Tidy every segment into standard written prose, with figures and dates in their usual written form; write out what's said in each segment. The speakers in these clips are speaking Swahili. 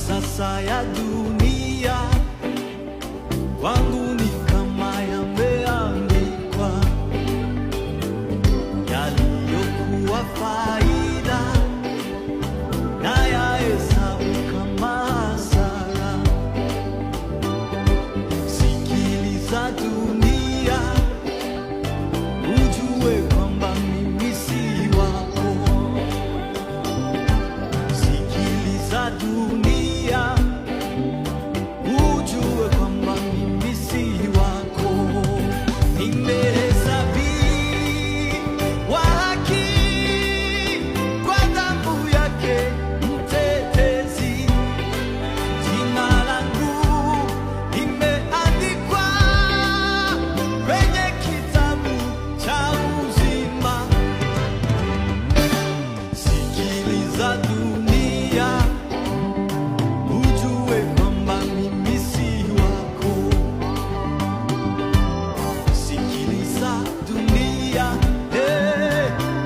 sasa ya dunia wangu ni kama yameandikwa, yaliyokuwa faida na yahesabu kama hasara. Sikiliza dunia, ujue kwamba mimi si wako. Sikiliza dunia, ujue kwamba mimi si wako. Nimehesabiwa haki kwa damu yake mtetezi, jina langu limeandikwa kwenye kitabu cha uzima. Sikiliza dunia, ujue kwamba mimi si wako. Sikiliza dunia,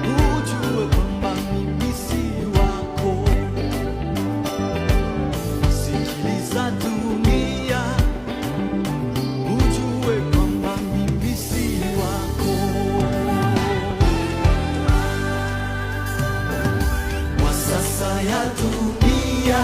ujue kwamba mimi si wako. Sikiliza dunia, ujue kwamba mimi si wako. Kwa sasa ya dunia